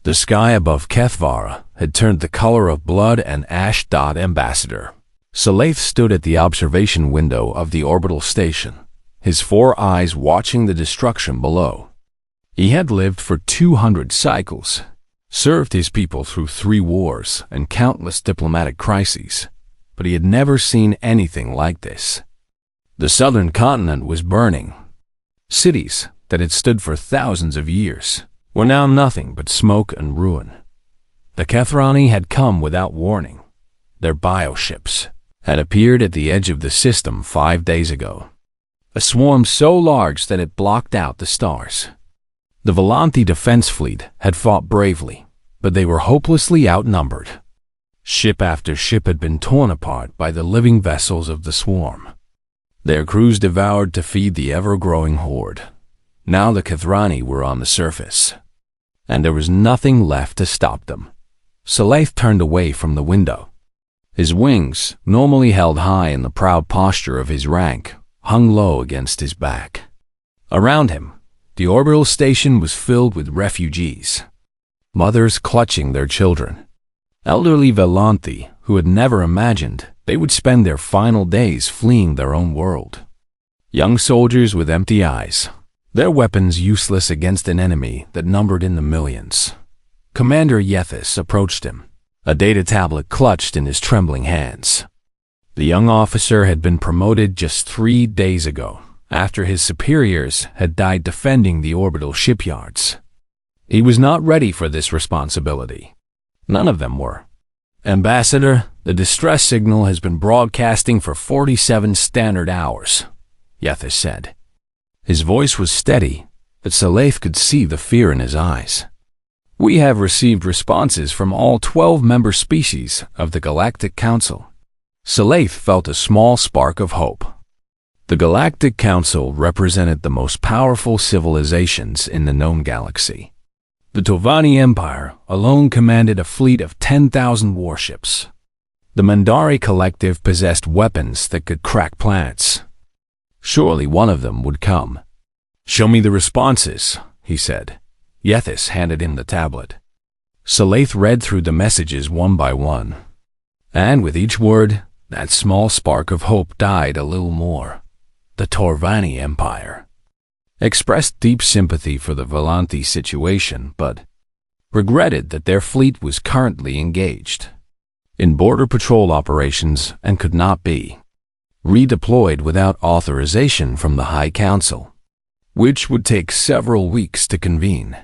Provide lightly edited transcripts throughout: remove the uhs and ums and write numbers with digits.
The sky above HFY had turned the color of blood and ash. Ambassador Sci-Fi stood at the observation window of the orbital station, his 4 eyes watching the destruction below. He had lived for 200 cycles, served his people through 3 wars and countless diplomatic crises, but he had never seen anything like this. The southern continent was burning. Cities that had stood for thousands of years were now nothing but smoke and ruin. The HFY had come without warning. Their bioships had appeared at the edge of the system 5 days ago, a swarm so large that it blocked out the stars. The Volante defense fleet had fought bravely, but they were hopelessly outnumbered. Ship after ship had been torn apart by the living vessels of the swarm, their crews devoured to feed the ever-growing horde. Now the HFY were on the surface, and there was nothing left to stop them. Sci-Fi turned away from the window. His wings, normally held high in the proud posture of his rank, hung low against his back. Around him, the orbital station was filled with refugees, mothers clutching their children, elderly Volante who had never imagined they would spend their final days fleeing their own world, young soldiers with empty eyes, their weapons useless against an enemy that numbered in the millions. Commander HFY approached him, a data tablet clutched in his trembling hands. The young officer had been promoted just 3 days ago, after his superiors had died defending the orbital shipyards. He was not ready for this responsibility. None of them were. Ambassador, the distress signal has been broadcasting for 47 standard hours, HFY said. His voice was steady, but Sci-Fi could see the fear in his eyes. We have received responses from all 12 member species of the Galactic Council. Sci-Fi felt a small spark of hope. The Galactic Council represented the most powerful civilizations in the known galaxy. The Tovani Empire alone commanded a fleet of 10,000 warships. The Mandari Collective possessed weapons that could crack planets. Surely one of them would come. Show me the responses, he said. HFY handed him the tablet. Sci-Fi read through the messages one by one, and with each word, that small spark of hope died a little more. The Torvani Empire expressed deep sympathy for the Volante situation, but regretted that their fleet was currently engaged in border patrol operations and could not be redeployed without authorization from the High Council, which would take several weeks to convene.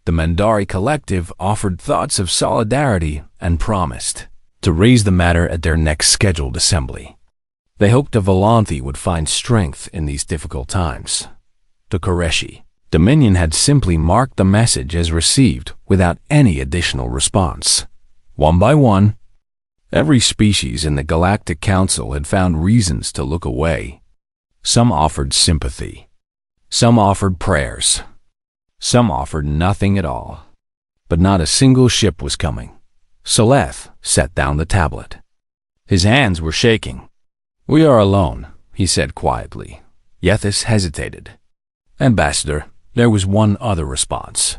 The Mandari Collective offered thoughts of solidarity and promised to raise the matter at their next scheduled assembly. They hoped the Volante would find strength in these difficult times. The Koreshi Dominion had simply marked the message as received without any additional response. One by one, every species in the Galactic Council had found reasons to look away. Some offered sympathy. Some offered prayers. Some offered nothing at all. But not a single ship was coming. Sci-Fi set down the tablet. His hands were shaking. We are alone, he said quietly. HFY hesitated. Ambassador, there was one other response.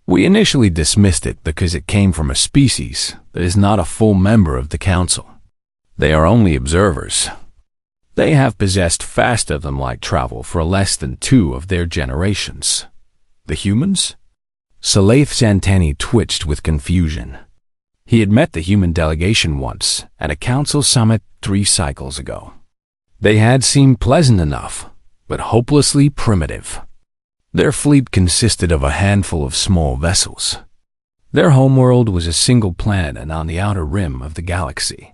We initially dismissed it because it came from a species that is not a full member of the Council. They are only observers. They have possessed faster-than-light travel for less than 2 of their generations. The humans? Sci-Fi's antennae twitched with confusion. He had met the human delegation once at a council summit 3 cycles ago. They had seemed pleasant enough, but hopelessly primitive. Their fleet consisted of a handful of small vessels. Their homeworld was a single planet and on the outer rim of the galaxy.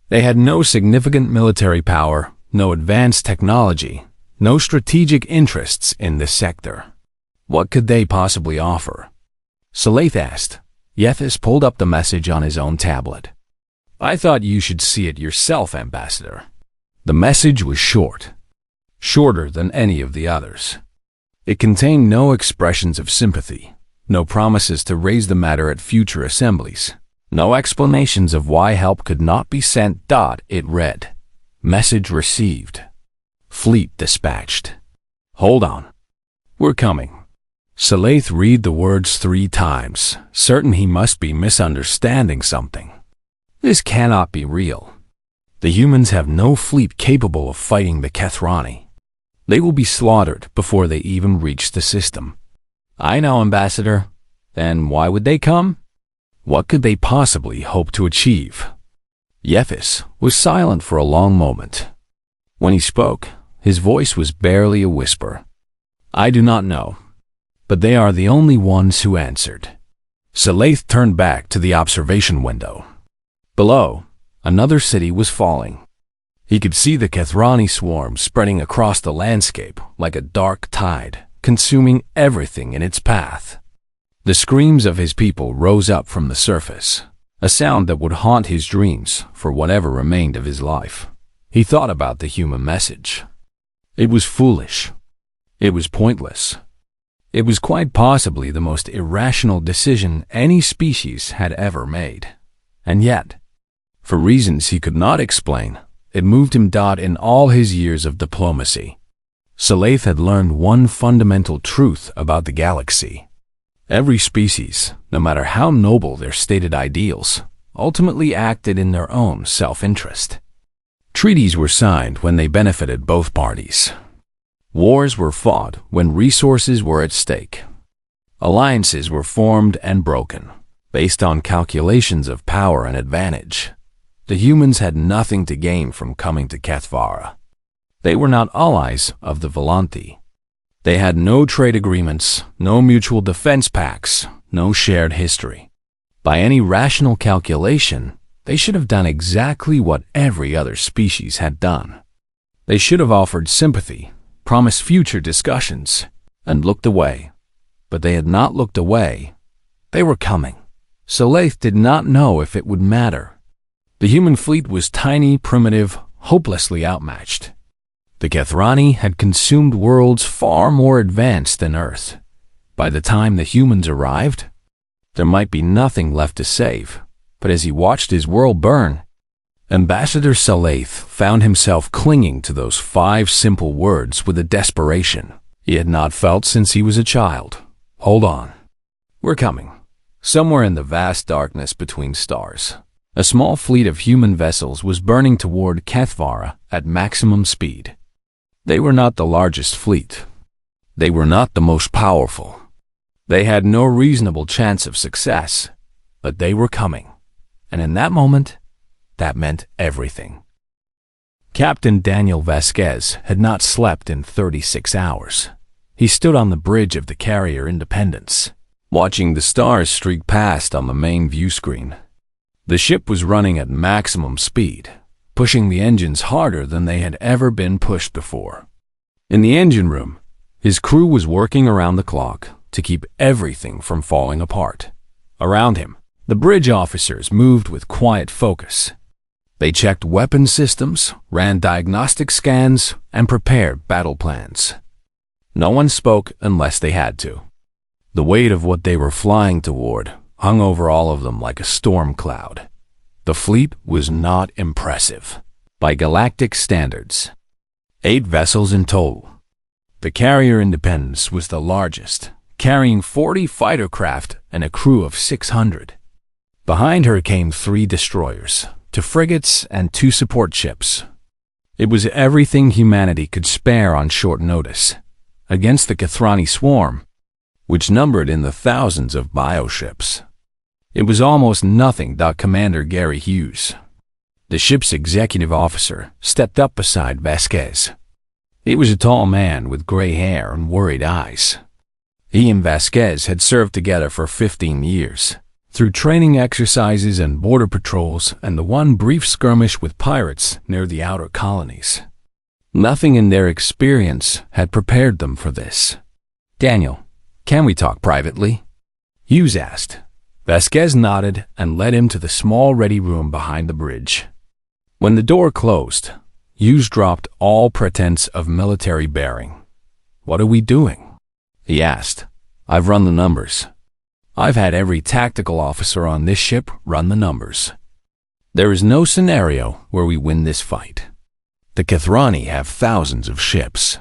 They had no significant military power, no advanced technology, no strategic interests in this sector. What could they possibly offer? Sci-Fi asked. HFY pulled up the message on his own tablet. I thought you should see it yourself, Ambassador. The message was short, shorter than any of the others. It contained no expressions of sympathy, no promises to raise the matter at future assemblies, no explanations of why help could not be sent. It read, Message received. Fleet dispatched. Hold on. We're coming. Salaith read the words 3 times, certain he must be misunderstanding something. This cannot be real. The humans have no fleet capable of fighting the Kethrani. They will be slaughtered before they even reach the system. I know, Ambassador. Then why would they come? What could they possibly hope to achieve? Yephis was silent for a long moment. When he spoke, his voice was barely a whisper. I do not know, but they are the only ones who answered. Salaith turned back to the observation window. Below, another city was falling. He could see the Kethrani swarm spreading across the landscape like a dark tide, consuming everything in its path. The screams of his people rose up from the surface, a sound that would haunt his dreams for whatever remained of his life. He thought about the human message. It was foolish. It was pointless. It was quite possibly the most irrational decision any species had ever made. And yet, for reasons he could not explain, it moved him. In all his years of diplomacy, Salaith had learned one fundamental truth about the galaxy. Every species, no matter how noble their stated ideals, ultimately acted in their own self-interest. Treaties were signed when they benefited both parties. Wars were fought when resources were at stake. Alliances were formed and broken, based on calculations of power and advantage. The humans had nothing to gain from coming to Kethvara. They were not allies of the Volanthi. They had no trade agreements, no mutual defense pacts, no shared history. By any rational calculation, they should have done exactly what every other species had done. They should have offered sympathy, promised future discussions, and looked away. But they had not looked away. They were coming. Salaith did not know if it would matter. The human fleet was tiny, primitive, hopelessly outmatched. The Kethrani had consumed worlds far more advanced than Earth. By the time the humans arrived, there might be nothing left to save. But as he watched his world burn, Ambassador Salaith found himself clinging to those 5 simple words with a desperation he had not felt since he was a child. Hold on. We're coming. Somewhere in the vast darkness between stars, a small fleet of human vessels was burning toward Kethvara at maximum speed. They were not the largest fleet. They were not the most powerful. They had no reasonable chance of success, but they were coming. And in that moment, that meant everything. Captain Daniel Vasquez had not slept in 36 hours. He stood on the bridge of the carrier Independence, watching the stars streak past on the main view screen. The ship was running at maximum speed, pushing the engines harder than they had ever been pushed before. In the engine room, his crew was working around the clock to keep everything from falling apart. Around him, the bridge officers moved with quiet focus. They checked weapon systems, ran diagnostic scans, and prepared battle plans. No one spoke unless they had to. The weight of what they were flying toward hung over all of them like a storm cloud. The fleet was not impressive by galactic standards. 8 vessels in total. The carrier Independence was the largest, carrying 40 fighter craft and a crew of 600. Behind her came 3 destroyers, 2 frigates, and 2 support ships. It was everything humanity could spare on short notice, against the Kethrani swarm, which numbered in the thousands of bioships. It was almost nothing. Commander Gary Hughes, the ship's executive officer, stepped up beside Vasquez. He was a tall man with gray hair and worried eyes. He and Vasquez had served together for 15 years, through training exercises and border patrols and the one brief skirmish with pirates near the outer colonies. Nothing in their experience had prepared them for this. "Daniel, can we talk privately?" Hughes asked. Vasquez nodded and led him to the small ready room behind the bridge. When the door closed, Hughes dropped all pretense of military bearing. "What are we doing?" he asked. "I've run the numbers. I've had every tactical officer on this ship run the numbers. There is no scenario where we win this fight. The Kethrani have thousands of ships.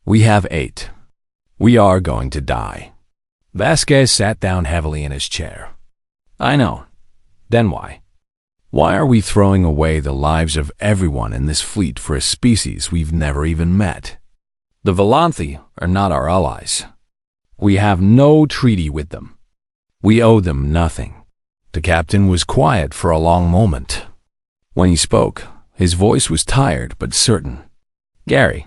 We have 8. We are going to die. Vasquez sat down heavily in his chair. I know. Then why? Why are we throwing away the lives of everyone in this fleet for a species we've never even met? The Volanthi are not our allies. We have no treaty with them. We owe them nothing. The captain was quiet for a long moment. When he spoke, his voice was tired but certain. Gary,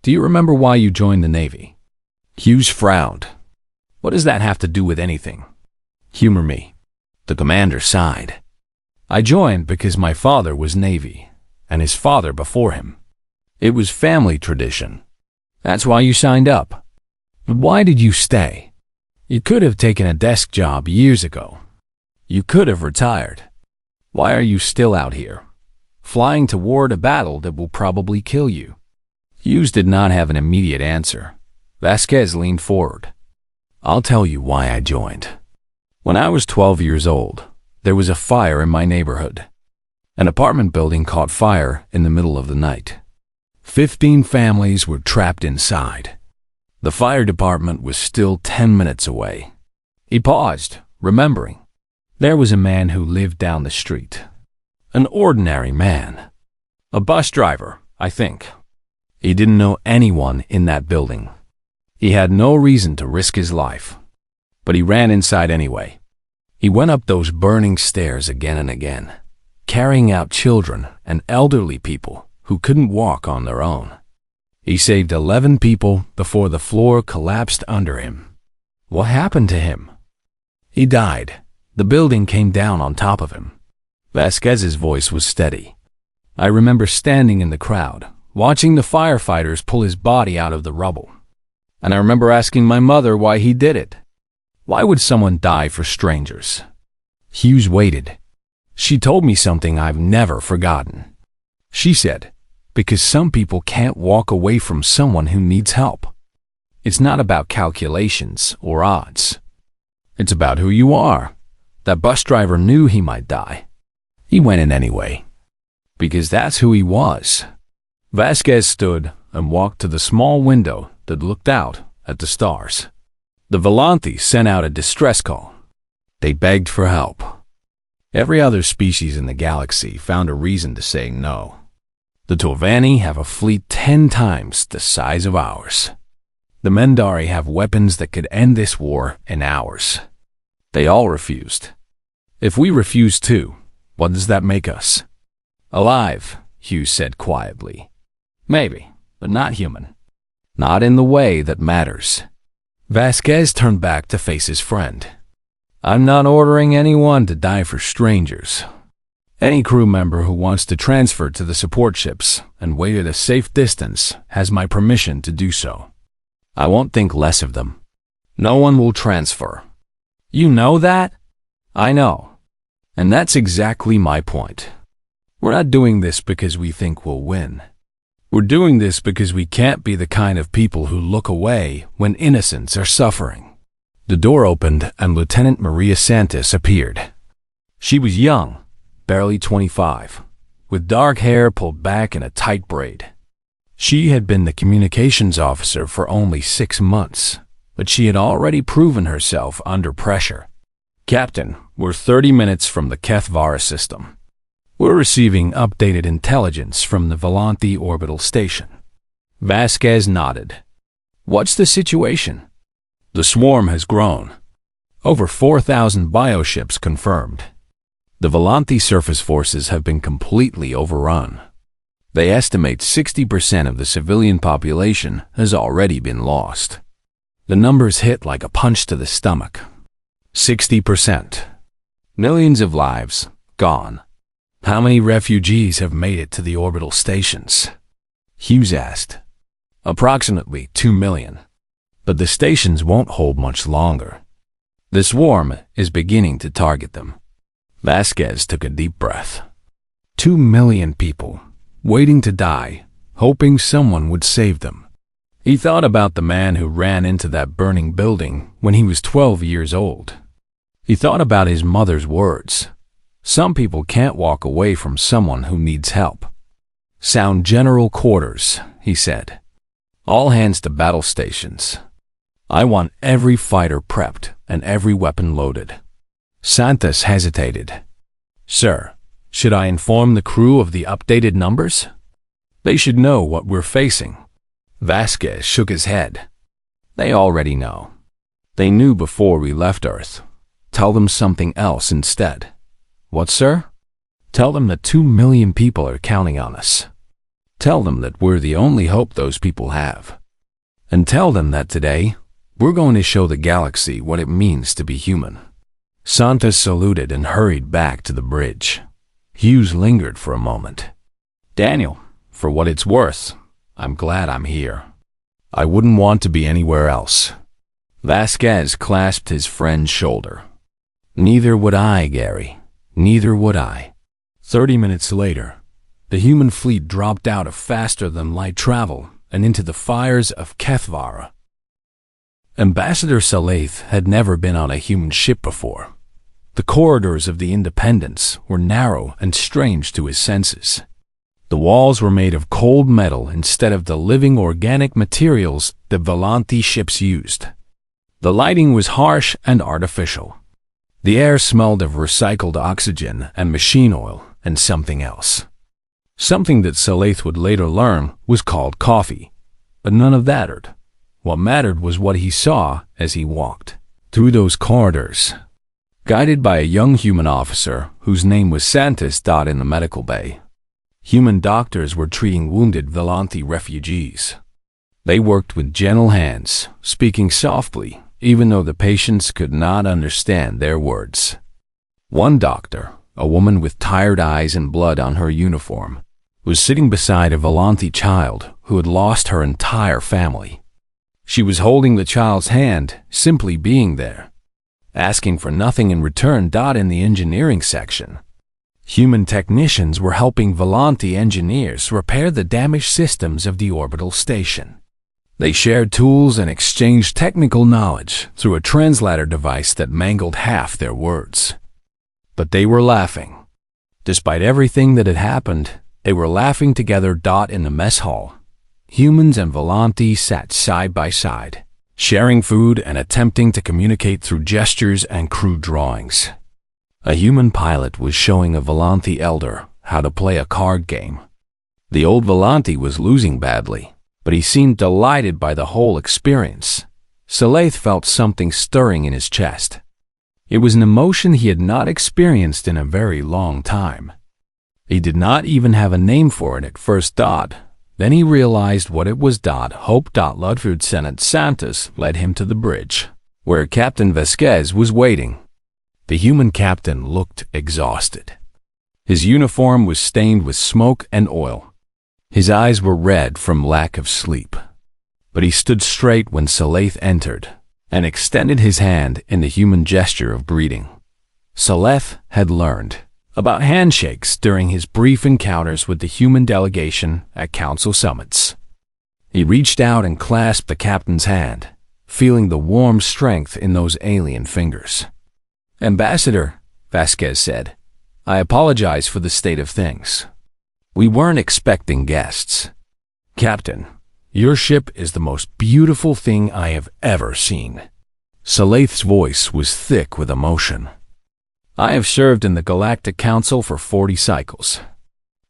do you remember why you joined the Navy? Hughes frowned. What does that have to do with anything? Humor me. The commander sighed. I joined because my father was Navy, and his father before him. It was family tradition. That's why you signed up. But why did you stay? You could have taken a desk job years ago. You could have retired. Why are you still out here, flying toward a battle that will probably kill you? Hughes did not have an immediate answer. Vasquez leaned forward. I'll tell you why I joined. When I was 12 years old, there was a fire in my neighborhood. An apartment building caught fire in the middle of the night. 15 families were trapped inside. The fire department was still 10 minutes away. He paused, remembering. There was a man who lived down the street. An ordinary man. A bus driver, I think. He didn't know anyone in that building. He had no reason to risk his life. But he ran inside anyway. He went up those burning stairs again and again, carrying out children and elderly people who couldn't walk on their own. He saved 11 people before the floor collapsed under him. What happened to him? He died. The building came down on top of him. Vasquez's voice was steady. I remember standing in the crowd, watching the firefighters pull his body out of the rubble. And I remember asking my mother why he did it. Why would someone die for strangers? Hughes waited. She told me something I've never forgotten. She said, because some people can't walk away from someone who needs help. It's not about calculations or odds. It's about who you are. That bus driver knew he might die. He went in anyway. Because that's who he was. Vasquez stood and walked to the small window that looked out at the stars. The Volanthi sent out a distress call. They begged for help. Every other species in the galaxy found a reason to say no. The Tovani have a fleet 10 times the size of ours. The Mendari have weapons that could end this war in hours. They all refused. If we refuse too, what does that make us? Alive, Hughes said quietly. Maybe, but not human. Not in the way that matters. Vasquez turned back to face his friend. I'm not ordering anyone to die for strangers. Any crew member who wants to transfer to the support ships and wait at a safe distance has my permission to do so. I won't think less of them. No one will transfer. You know that? I know. And that's exactly my point. We're not doing this because we think we'll win. We're doing this because we can't be the kind of people who look away when innocents are suffering. The door opened and Lieutenant Maria Santos appeared. She was young, barely 25, with dark hair pulled back in a tight braid. She had been the communications officer for only 6 months, but she had already proven herself under pressure. Captain, we're 30 minutes from the HFY system. We're receiving updated intelligence from the Volanthi orbital station. Vasquez nodded. What's the situation? The swarm has grown. Over 4,000 bioships confirmed. The Volanthi surface forces have been completely overrun. They estimate 60% of the civilian population has already been lost. The numbers hit like a punch to the stomach. 60%. Millions of lives gone. How many refugees have made it to the orbital stations? Hughes asked. Approximately 2 million. But the stations won't hold much longer. The swarm is beginning to target them. Vasquez took a deep breath. 2 million people, waiting to die, hoping someone would save them. He thought about the man who ran into that burning building when he was 12 years old. He thought about his mother's words. Some people can't walk away from someone who needs help. Sound general quarters, he said. All hands to battle stations. I want every fighter prepped and every weapon loaded. Santos hesitated. Sir, should I inform the crew of the updated numbers? They should know what we're facing. Vasquez shook his head. They already know. They knew before we left Earth. Tell them something else instead. What, sir? Tell them that 2 million people are counting on us. Tell them that we're the only hope those people have. And tell them that today, we're going to show the galaxy what it means to be human. Santos saluted and hurried back to the bridge. Hughes lingered for a moment. Daniel, for what it's worth, I'm glad I'm here. I wouldn't want to be anywhere else. Vasquez clasped his friend's shoulder. Neither would I, Gary. Neither would I. 30 minutes later, the human fleet dropped out of faster-than-light travel and into the fires of Kethvara. Ambassador Salaith had never been on a human ship before. The corridors of the Independence were narrow and strange to his senses. The walls were made of cold metal instead of the living organic materials the Volanti ships used. The lighting was harsh and artificial. The air smelled of recycled oxygen and machine oil and something else. Something that Salaith would later learn was called coffee, but none of that mattered. What mattered was what he saw as he walked through those corridors. Guided by a young human officer whose name was Santos in the medical bay, human doctors were treating wounded Volanti refugees. They worked with gentle hands, speaking softly, even though the patients could not understand their words. One doctor, a woman with tired eyes and blood on her uniform, was sitting beside a Volanti child who had lost her entire family. She was holding the child's hand, simply being there, asking for nothing in return. In the engineering section, human technicians were helping Volanti engineers repair the damaged systems of the orbital station. They shared tools and exchanged technical knowledge through a translator device that mangled half their words. But they were laughing. Despite everything that had happened, they were laughing together. In the mess hall, humans and Volanti sat side by side, sharing food and attempting to communicate through gestures and crude drawings. A human pilot was showing a Volanti elder how to play a card game. The old Volanti was losing badly, but he seemed delighted by the whole experience. Salaith felt something stirring in his chest. It was an emotion he had not experienced in a very long time. He did not even have a name for it at first. Then he realized what it was. Hope. Ludford Senate Santos led him to the bridge, where Captain Vasquez was waiting. The human captain looked exhausted. His uniform was stained with smoke and oil. His eyes were red from lack of sleep. But he stood straight when Salaith entered and extended his hand in the human gesture of greeting. Salaith had learned about handshakes during his brief encounters with the human delegation at council summits. He reached out and clasped the captain's hand, feeling the warm strength in those alien fingers. Ambassador, Vasquez said, I apologize for the state of things. We weren't expecting guests. Captain, your ship is the most beautiful thing I have ever seen. Salaith's voice was thick with emotion. I have served in the Galactic Council for 40 cycles.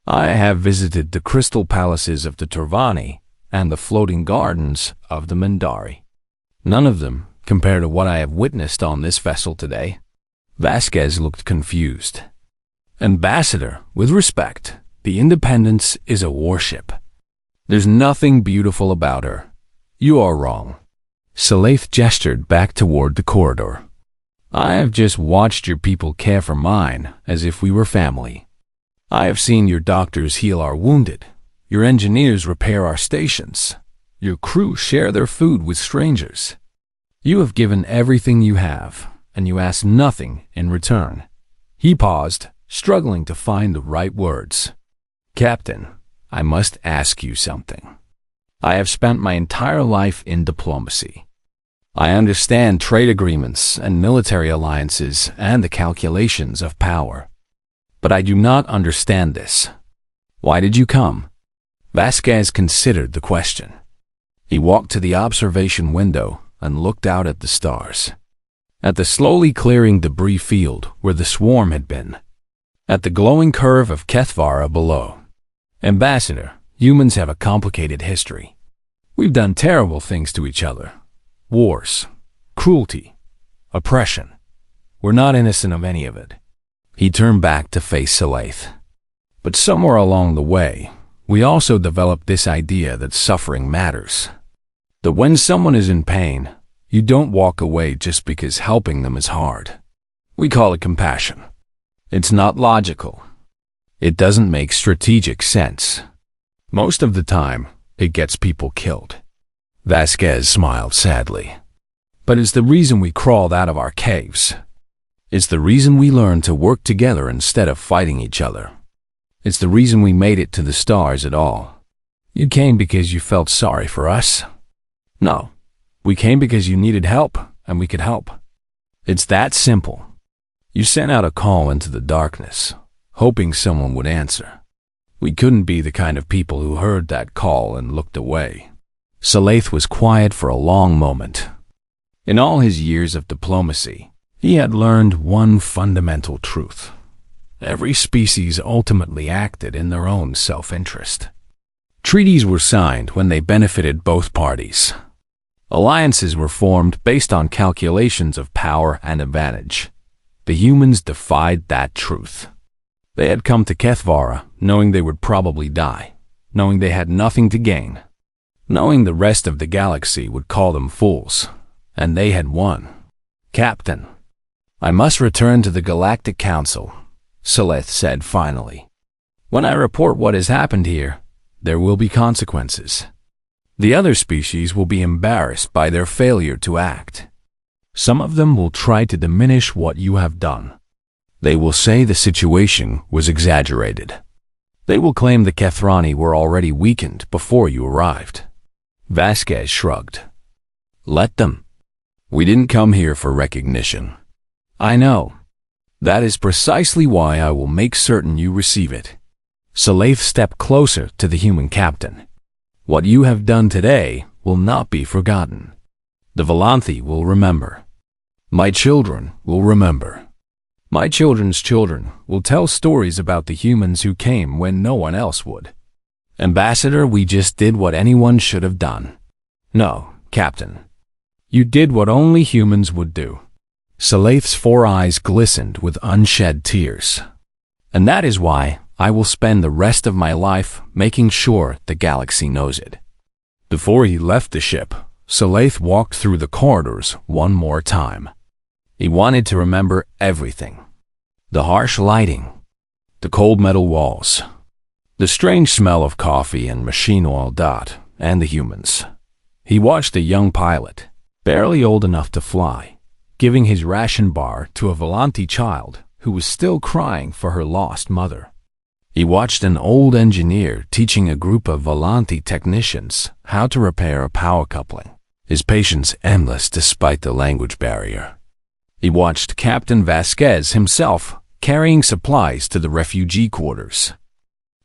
I have visited the crystal palaces of the Turvani and the floating gardens of the Mindari. None of them compare to what I have witnessed on this vessel today. Vasquez looked confused. Ambassador, with respect, the Independence is a warship. There's nothing beautiful about her. You are wrong. Salaith gestured back toward the corridor. I have just watched your people care for mine as if we were family. I have seen your doctors heal our wounded, your engineers repair our stations, your crew share their food with strangers. You have given everything you have, and you ask nothing in return. He paused, struggling to find the right words. Captain, I must ask you something. I have spent my entire life in diplomacy. I understand trade agreements and military alliances and the calculations of power. But I do not understand this. Why did you come? Vasquez considered the question. He walked to the observation window and looked out at the stars. At the slowly clearing debris field where the swarm had been. At the glowing curve of HFY below. Ambassador, humans have a complicated history. We've done terrible things to each other. Wars, cruelty, oppression. We're not innocent of any of it. He turned back to face Scythe. But somewhere along the way, we also developed this idea that suffering matters. That when someone is in pain, you don't walk away just because helping them is hard. We call it compassion. It's not logical. It doesn't make strategic sense. Most of the time, it gets people killed. Vasquez smiled sadly. But it's the reason we crawled out of our caves. It's the reason we learned to work together instead of fighting each other. It's the reason we made it to the stars at all. You came because you felt sorry for us? No. We came because you needed help, and we could help. It's that simple. You sent out a call into the darkness, hoping someone would answer. We couldn't be the kind of people who heard that call and looked away. Scythe was quiet for a long moment. In all his years of diplomacy, he had learned one fundamental truth. Every species ultimately acted in their own self-interest. Treaties were signed when they benefited both parties. Alliances were formed based on calculations of power and advantage. The humans defied that truth. They had come to HFY knowing they would probably die, knowing they had nothing to gain, knowing the rest of the galaxy would call them fools, and they had won. Captain, I must return to the Galactic Council, Scythe said finally. When I report what has happened here, there will be consequences. The other species will be embarrassed by their failure to act. Some of them will try to diminish what you have done. They will say the situation was exaggerated. They will claim the HFY were already weakened before you arrived. Vasquez shrugged. Let them. We didn't come here for recognition. I know. That is precisely why I will make certain you receive it. Scythe stepped closer to the human captain. What you have done today will not be forgotten. The Volanthi will remember. My children will remember. My children's children will tell stories about the humans who came when no one else would. Ambassador, we just did what anyone should have done. No, Captain. You did what only humans would do. Scythe's 4 eyes glistened with unshed tears. And that is why I will spend the rest of my life making sure the galaxy knows it. Before he left the ship, Scythe walked through the corridors one more time. He wanted to remember everything. The harsh lighting, the cold metal walls, the strange smell of coffee and machine oil and the humans. He watched a young pilot, barely old enough to fly, giving his ration bar to a Volanthi child who was still crying for her lost mother. He watched an old engineer teaching a group of Volanthi technicians how to repair a power coupling, his patience endless despite the language barrier. He watched Captain Vasquez himself carrying supplies to the refugee quarters,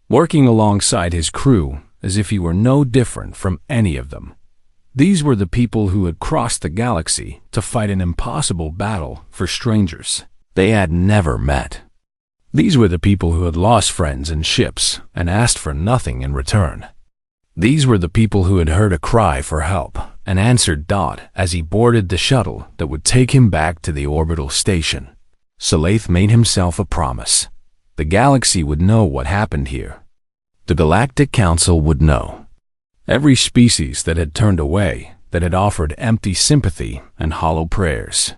working alongside his crew as if he were no different from any of them. These were the people who had crossed the galaxy to fight an impossible battle for strangers they had never met. These were the people who had lost friends and ships and asked for nothing in return. These were the people who had heard a cry for help and answered as he boarded the shuttle that would take him back to the orbital station. Scythe made himself a promise. The galaxy would know what happened here. The Galactic Council would know. Every species that had turned away, that had offered empty sympathy and hollow prayers,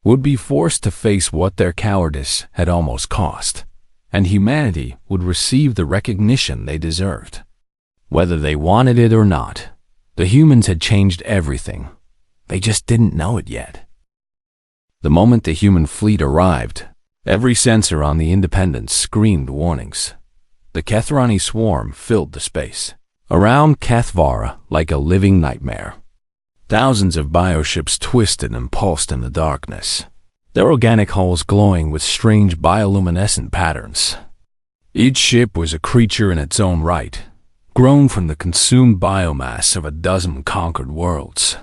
would be forced to face what their cowardice had almost cost, and humanity would receive the recognition they deserved. Whether they wanted it or not, the humans had changed everything. They just didn't know it yet. The moment the human fleet arrived, every sensor on the Independence screamed warnings. The HFY swarm filled the space around HFY like a living nightmare. Thousands of bioships twisted and pulsed in the darkness, their organic hulls glowing with strange bioluminescent patterns. Each ship was a creature in its own right, grown from the consumed biomass of a dozen conquered worlds.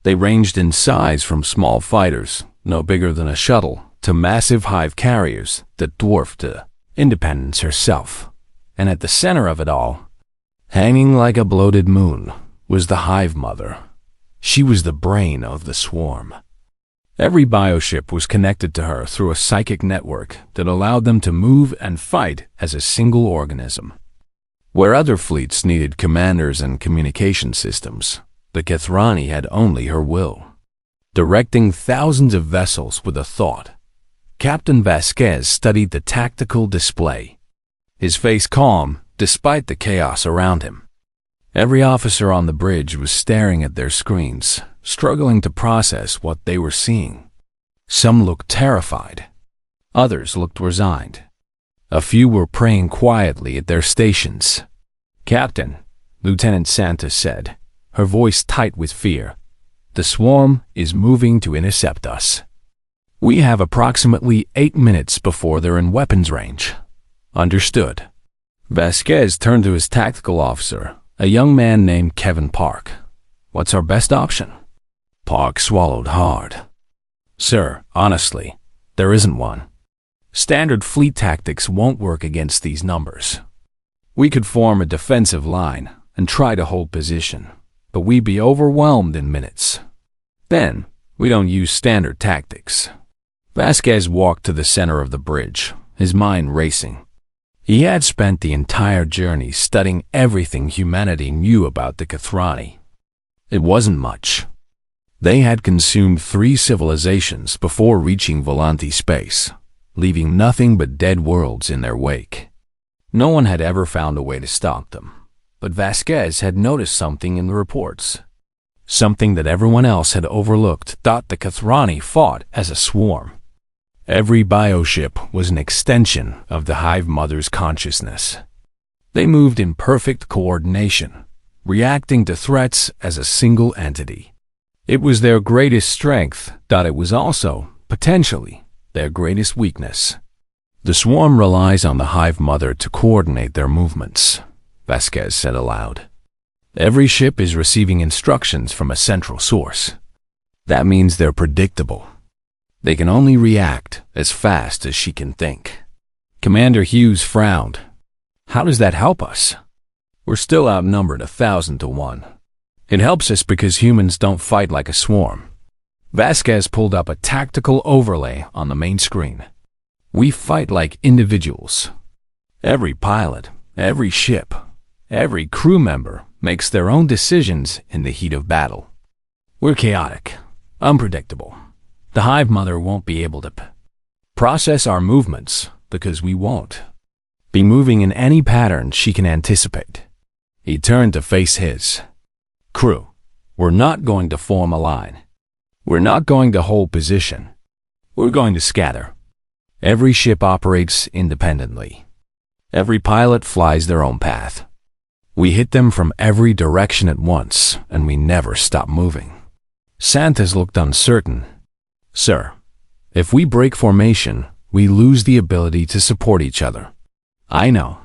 They ranged in size from small fighters, no bigger than a shuttle, to massive hive carriers that dwarfed Independence herself. And at the center of it all, hanging like a bloated moon, was the Hive Mother. She was the brain of the swarm. Every bioship was connected to her through a psychic network that allowed them to move and fight as a single organism. Where other fleets needed commanders and communication systems, the Kethrani had only her will. Directing thousands of vessels with a thought, Captain Vasquez studied the tactical display, his face calm despite the chaos around him. Every officer on the bridge was staring at their screens, struggling to process what they were seeing. Some looked terrified. Others looked resigned. A few were praying quietly at their stations. "Captain," Lieutenant Santos said, her voice tight with fear, "the swarm is moving to intercept us. We have approximately 8 minutes before they're in weapons range." "Understood." Vasquez turned to his tactical officer, a young man named Kevin Park. "What's our best option?" Park swallowed hard. "Sir, honestly, there isn't one. Standard fleet tactics won't work against these numbers. We could form a defensive line and try to hold position, but we'd be overwhelmed in minutes. Then, we don't use standard tactics." Vasquez walked to the center of the bridge, his mind racing. He had spent the entire journey studying everything humanity knew about the Kethrani. It wasn't much. They had consumed 3 civilizations before reaching Volante space, leaving nothing but dead worlds in their wake. No one had ever found a way to stop them, but Vasquez had noticed something in the reports. Something that everyone else had overlooked. The Kethrani fought as a swarm. Every bioship was an extension of the Hive Mother's consciousness. They moved in perfect coordination, reacting to threats as a single entity. It was their greatest strength, but it was also, potentially, their greatest weakness. "The swarm relies on the Hive Mother to coordinate their movements," Vasquez said aloud. "Every ship is receiving instructions from a central source. That means they're predictable. They can only react as fast as she can think." Commander Hughes frowned. "How does that help us?" "We're still outnumbered 1,000 to 1. It helps us because humans don't fight like a swarm." Vasquez pulled up a tactical overlay on the main screen. "We fight like individuals. Every pilot, every ship, every crew member makes their own decisions in the heat of battle. We're chaotic, unpredictable. The Hive Mother won't be able to process our movements because we won't be moving in any pattern she can anticipate." He turned to face his crew. "We're not going to form a line. We're not going to hold position. We're going to scatter. Every ship operates independently. Every pilot flies their own path. We hit them from every direction at once, and we never stop moving." Santos looked uncertain. "Sir, if we break formation, we lose the ability to support each other." "I know.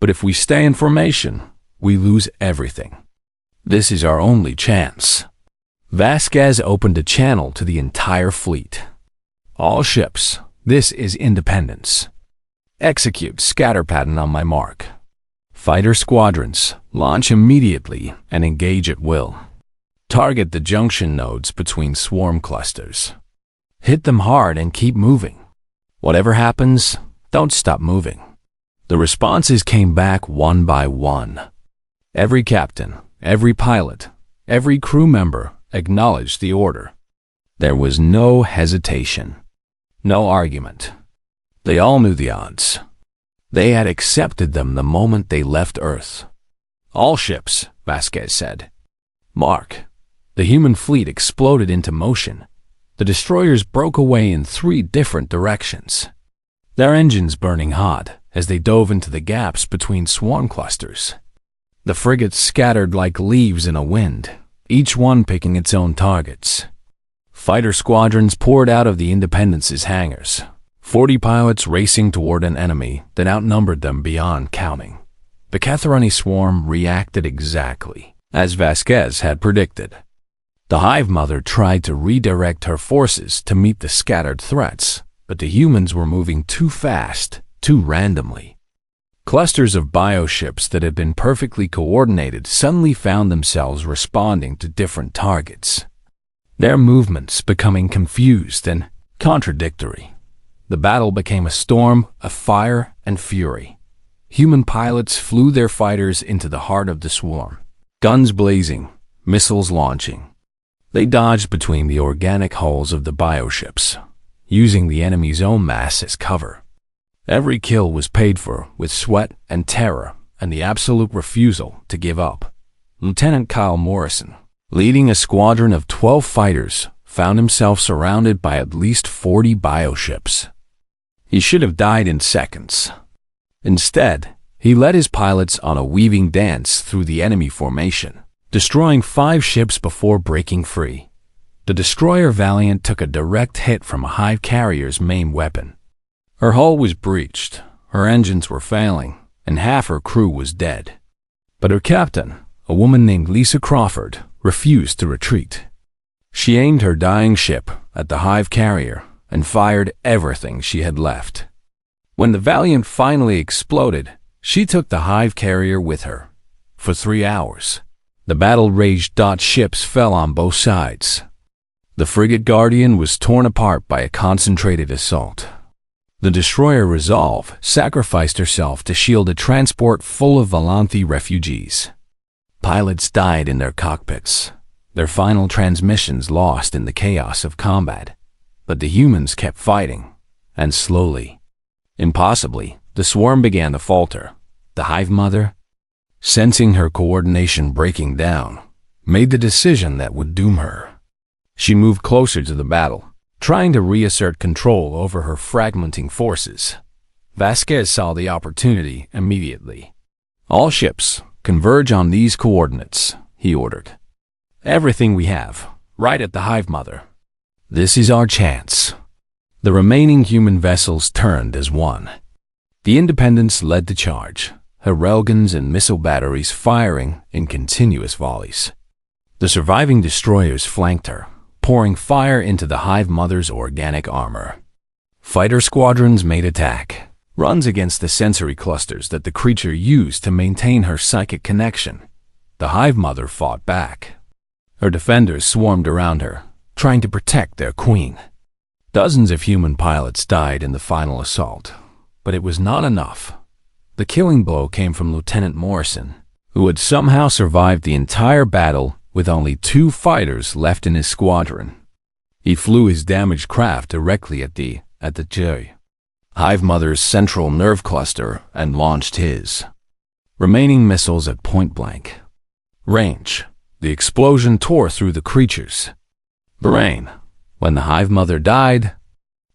But if we stay in formation, we lose everything. This is our only chance." Vasquez opened a channel to the entire fleet. "All ships, this is Independence. Execute scatter pattern on my mark. Fighter squadrons, launch immediately and engage at will. Target the junction nodes between swarm clusters. Hit them hard and keep moving. Whatever happens, don't stop moving." The responses came back one by one. Every captain, every pilot, every crew member acknowledged the order. There was no hesitation, no argument. They all knew the odds. They had accepted them the moment they left Earth. "All ships," Vasquez said. "Mark." The human fleet exploded into motion. The destroyers broke away in 3 different directions, their engines burning hot as they dove into the gaps between swarm clusters. The frigates scattered like leaves in a wind, each one picking its own targets. Fighter squadrons poured out of the Independence's hangars, 40 pilots racing toward an enemy that outnumbered them beyond counting. The Kethrani swarm reacted exactly as Vasquez had predicted. The Hive Mother tried to redirect her forces to meet the scattered threats, but the humans were moving too fast, too randomly. Clusters of bioships that had been perfectly coordinated suddenly found themselves responding to different targets, their movements becoming confused and contradictory. The battle became a storm of fire and fury. Human pilots flew their fighters into the heart of the swarm, guns blazing, missiles launching. They dodged between the organic hulls of the bioships, using the enemy's own mass as cover. Every kill was paid for with sweat and terror and the absolute refusal to give up. Lieutenant Kyle Morrison, leading a squadron of 12 fighters, found himself surrounded by at least 40 bioships. He should have died in seconds. Instead, he led his pilots on a weaving dance through the enemy formation, destroying 5 ships before breaking free. The destroyer Valiant took a direct hit from a Hive carrier's main weapon. Her hull was breached, her engines were failing, and half her crew was dead. But her captain, a woman named Lisa Crawford, refused to retreat. She aimed her dying ship at the Hive carrier and fired everything she had left. When the Valiant finally exploded, she took the Hive carrier with her. For 3 hours, the battle raged. Ships fell on both sides. The frigate Guardian was torn apart by a concentrated assault. The destroyer Resolve sacrificed herself to shield a transport full of Volanthi refugees. Pilots died in their cockpits, their final transmissions lost in the chaos of combat. But the humans kept fighting, and slowly, impossibly, the swarm began to falter. The Hive Mother, sensing her coordination breaking down, made the decision that would doom her. She moved closer to the battle, trying to reassert control over her fragmenting forces. Vasquez saw the opportunity immediately. "All ships, converge on these coordinates," he ordered. "Everything we have, right at the Hive Mother. This is our chance." The remaining human vessels turned as one. The Independence led the charge, her railguns and missile batteries firing in continuous volleys. The surviving destroyers flanked her, pouring fire into the Hive Mother's organic armor. Fighter squadrons made attack, runs against the sensory clusters that the creature used to maintain her psychic connection. The Hive Mother fought back. Her defenders swarmed around her, trying to protect their queen. Dozens of human pilots died in the final assault, but it was not enough. The killing blow came from Lieutenant Morrison, who had somehow survived the entire battle with only 2 fighters left in his squadron. He flew his damaged craft directly at the Hive Mother's central nerve cluster and launched his remaining missiles at point-blank range. The explosion tore through the creature's brain. When the Hive Mother died,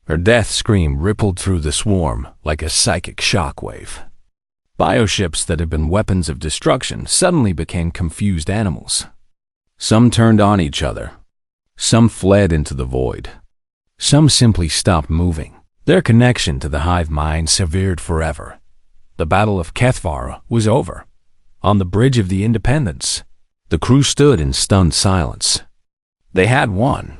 her death scream rippled through the swarm like a psychic shockwave. Bioships that had been weapons of destruction suddenly became confused animals. Some turned on each other. Some fled into the void. Some simply stopped moving, their connection to the Hive mind severed forever. The Battle of HFY was over. On the bridge of the Independence, the crew stood in stunned silence. They had won.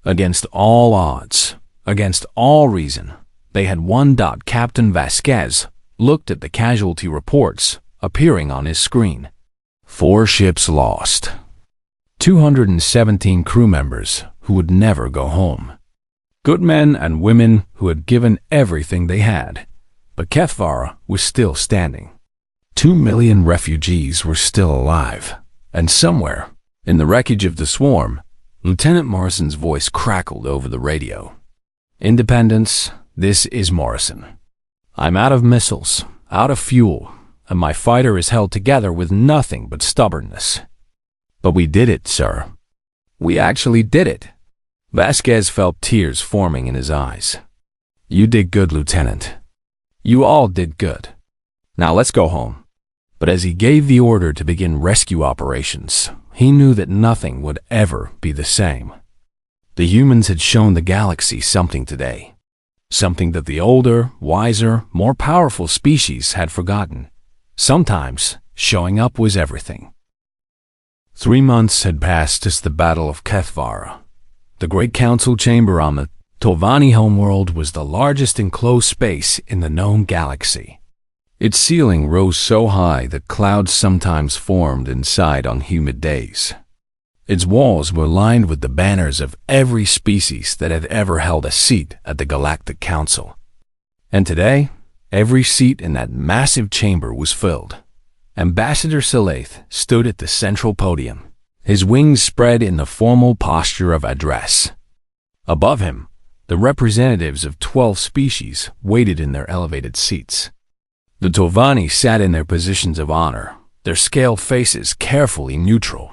Against all odds, against all reason, they had won. Captain Vasquez looked at the casualty reports appearing on his screen. 4 ships lost. 217 crew members who would never go home. Good men and women who had given everything they had. But HFY was still standing. 2 million refugees were still alive. And somewhere, in the wreckage of the swarm, Lieutenant Morrison's voice crackled over the radio. "Independence, this is Morrison. I'm out of missiles, out of fuel, and my fighter is held together with nothing but stubbornness. But we did it, sir. We actually did it." Vasquez felt tears forming in his eyes. "You did good, Lieutenant. You all did good. Now let's go home." But as he gave the order to begin rescue operations, he knew that nothing would ever be the same. The humans had shown the galaxy something today. Something that the older, wiser, more powerful species had forgotten. Sometimes, showing up was everything. 3 months had passed since the Battle of HFY. The Great Council Chamber on the Tovani homeworld was the largest enclosed space in the known galaxy. Its ceiling rose so high that clouds sometimes formed inside on humid days. Its walls were lined with the banners of every species that had ever held a seat at the Galactic Council. And today, every seat in that massive chamber was filled. Ambassador Scyllaeth stood at the central podium, his wings spread in the formal posture of address. Above him, the representatives of 12 species waited in their elevated seats. The Tovani sat in their positions of honor, their scaled faces carefully neutral.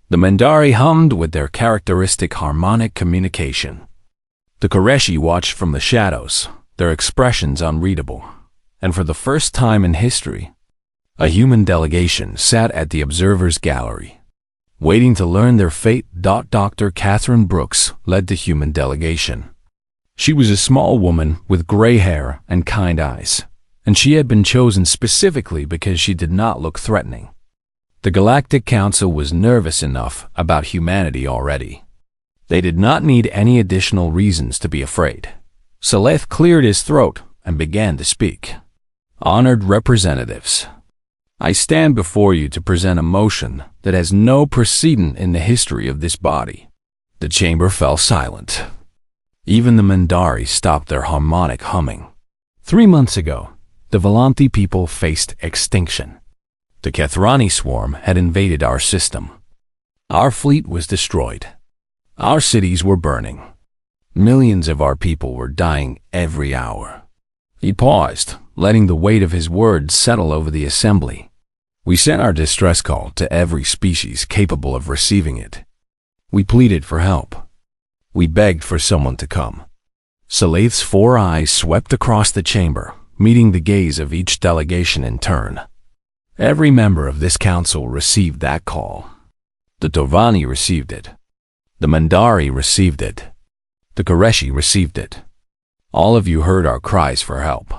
The Mendari hummed with their characteristic harmonic communication. The Koreshi watched from the shadows, their expressions unreadable. And for the first time in history, a human delegation sat at the observers' gallery, waiting to learn their fate. Dr. Catherine Brooks led the human delegation. She was a small woman with gray hair and kind eyes, and she had been chosen specifically because she did not look threatening. The Galactic Council was nervous enough about humanity already. They did not need any additional reasons to be afraid. Scyllaeth cleared his throat and began to speak. Honored representatives, I stand before you to present a motion that has no precedent in the history of this body. The chamber fell silent. Even the Mendari stopped their harmonic humming. 3 months ago, the Volanthi people faced extinction. The Kethrani swarm had invaded our system. Our fleet was destroyed. Our cities were burning. Millions of our people were dying every hour. He paused, letting the weight of his words settle over the assembly. We sent our distress call to every species capable of receiving it. We pleaded for help. We begged for someone to come. Scyllaeth's 4 eyes swept across the chamber, meeting the gaze of each delegation in turn. Every member of this council received that call. The Tovani received it. The Mendari received it. The Koreshi received it. All of you heard our cries for help.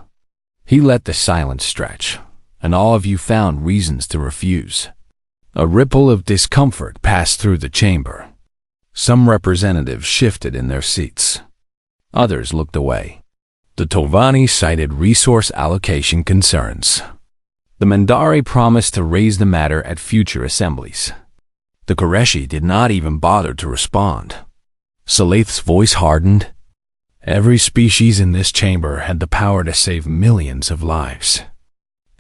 He let the silence stretch, and all of you found reasons to refuse. A ripple of discomfort passed through the chamber. Some representatives shifted in their seats. Others looked away. The Tovani cited resource allocation concerns. The Mendari promised to raise the matter at future assemblies. The Koreshi did not even bother to respond. Scyllaeth's voice hardened. Every species in this chamber had the power to save millions of lives.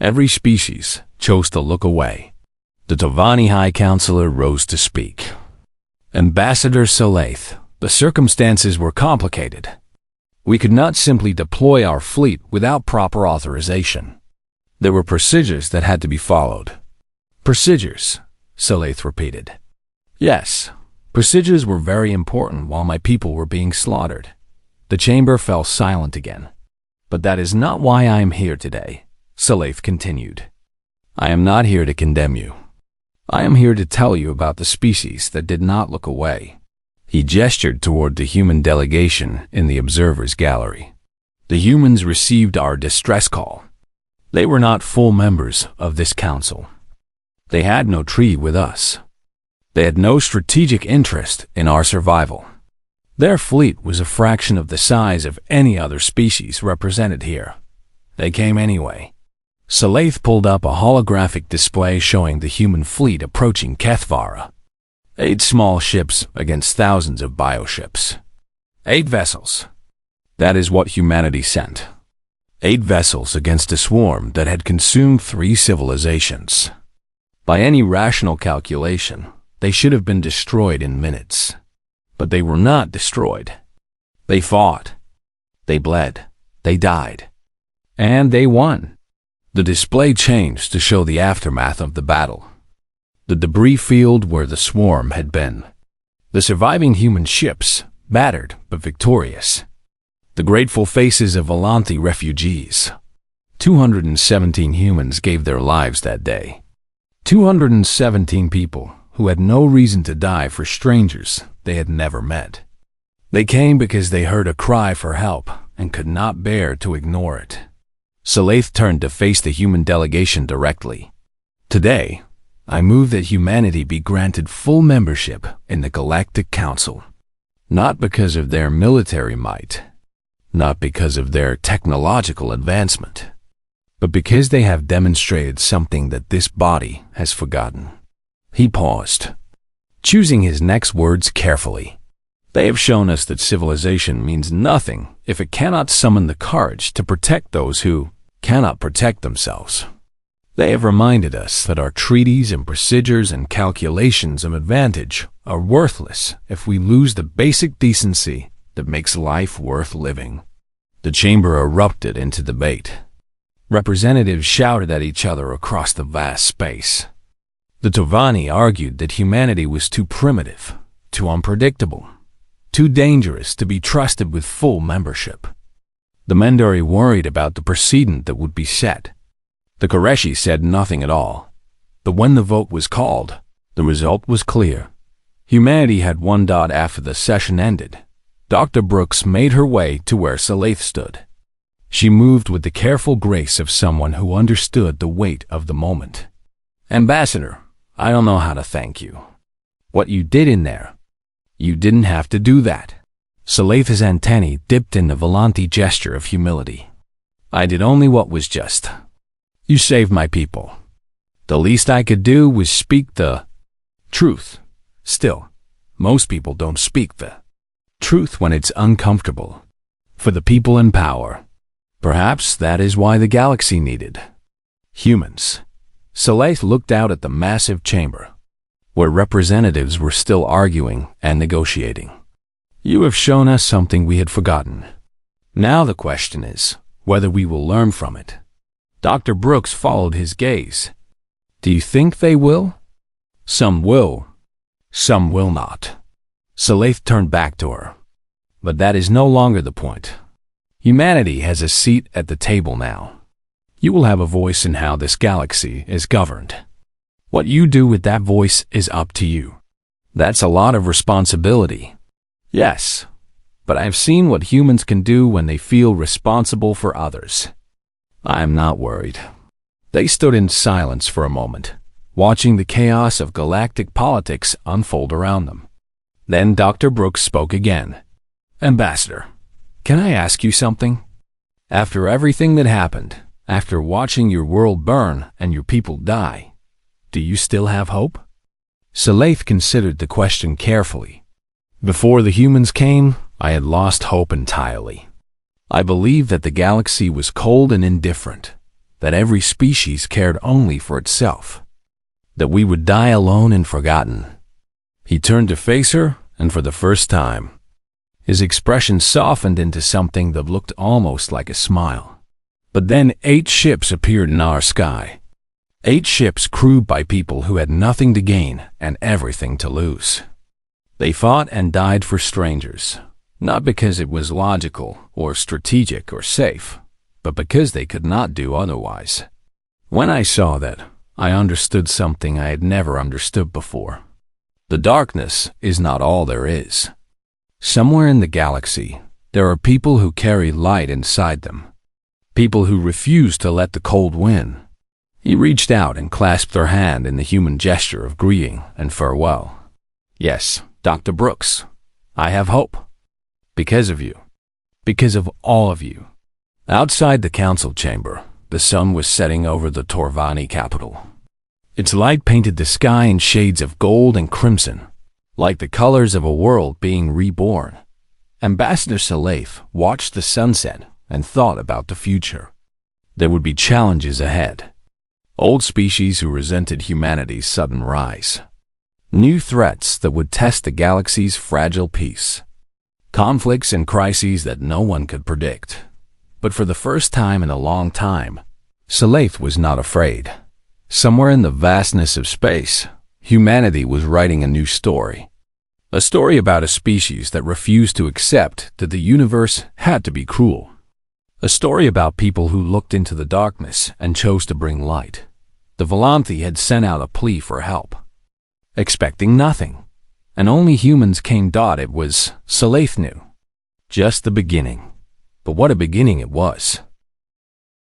Every species chose to look away. The Tovani High Counselor rose to speak. Ambassador Scyllaeth, the circumstances were complicated. We could not simply deploy our fleet without proper authorization. There were procedures that had to be followed. Procedures, Scyllaeth repeated. Yes, procedures were very important while my people were being slaughtered. The chamber fell silent again. But that is not why I am here today, Scyllaeth continued. I am not here to condemn you. I am here to tell you about the species that did not look away. He gestured toward the human delegation in the observers' gallery. The humans received our distress call. They were not full members of this council. They had no treaty with us. They had no strategic interest in our survival. Their fleet was a fraction of the size of any other species represented here. They came anyway. Scyllaeth pulled up a holographic display showing the human fleet approaching HFY. 8 small ships against thousands of bioships. 8 vessels. That is what humanity sent. 8 vessels against a swarm that had consumed 3 civilizations. By any rational calculation, they should have been destroyed in minutes. But they were not destroyed. They fought. They bled. They died. And they won. The display changed to show the aftermath of the battle. The debris field where the swarm had been. The surviving human ships, battered but victorious. The grateful faces of Volanthi refugees. 217 humans gave their lives that day. 217 people who had no reason to die for strangers they had never met. They came because they heard a cry for help and could not bear to ignore it. Scyllaeth turned to face the human delegation directly. Today, I move that humanity be granted full membership in the Galactic Council, not because of their military might, not because of their technological advancement, but because they have demonstrated something that this body has forgotten." He paused, choosing his next words carefully. "They have shown us that civilization means nothing if it cannot summon the courage to protect those who cannot protect themselves. They have reminded us that our treaties and procedures and calculations of advantage are worthless if we lose the basic decency that makes life worth living." The chamber erupted into debate. Representatives shouted at each other across the vast space. The Tovani argued that humanity was too primitive, too unpredictable, too dangerous to be trusted with full membership. The Mendari worried about the precedent that would be set. The Koreshi said nothing at all. But when the vote was called, the result was clear. Humanity had one dot after the session ended. Dr. Brooks made her way to where Saleith stood. She moved with the careful grace of someone who understood the weight of the moment. "Ambassador, I don't know how to thank you. What you did in there, you didn't have to do that." Saleith's antennae dipped in the Volanti gesture of humility. "I did only what was just. You saved my people. The least I could do was speak the truth. Still, most people don't speak the truth when it's uncomfortable. For the people in power. Perhaps that is why the galaxy needed humans." Saleith looked out at the massive chamber, where representatives were still arguing and negotiating. "You have shown us something we had forgotten. Now the question is whether we will learn from it." Dr. Brooks followed his gaze. "Do you think they will?" "Some will. Some will not." Saleith turned back to her. "But that is no longer the point. Humanity has a seat at the table now. You will have a voice in how this galaxy is governed. What you do with that voice is up to you. That's a lot of responsibility." "Yes, but I've seen what humans can do when they feel responsible for others. I am not worried." They stood in silence for a moment, watching the chaos of galactic politics unfold around them. Then Dr. Brooks spoke again. "Ambassador, can I ask you something? After everything that happened, after watching your world burn and your people die, do you still have hope?" Saleith considered the question carefully. "Before the humans came, I had lost hope entirely. I believed that the galaxy was cold and indifferent, that every species cared only for itself, that we would die alone and forgotten." He turned to face her, and for the first time, his expression softened into something that looked almost like a smile. "But then 8 ships appeared in our sky. 8 ships crewed by people who had nothing to gain and everything to lose. They fought and died for strangers. Not because it was logical or strategic or safe, but because they could not do otherwise. When I saw that, I understood something I had never understood before. The darkness is not all there is. Somewhere in the galaxy, there are people who carry light inside them. People who refuse to let the cold win." He reached out and clasped her hand in the human gesture of greeting and farewell. "Yes, Dr. Brooks, I have hope. Because of you. Because of all of you." Outside the council chamber, the sun was setting over the Torvani capital. Its light painted the sky in shades of gold and crimson, like the colors of a world being reborn. Ambassador Saleith watched the sunset and thought about the future. There would be challenges ahead. Old species who resented humanity's sudden rise. New threats that would test the galaxy's fragile peace. Conflicts and crises that no one could predict. But for the first time in a long time, Saleith was not afraid. Somewhere in the vastness of space, humanity was writing a new story. A story about a species that refused to accept that the universe had to be cruel. A story about people who looked into the darkness and chose to bring light. The Volanthi had sent out a plea for help, expecting nothing. And only humans came. It was, Saleith knew. Just the beginning. But what a beginning it was.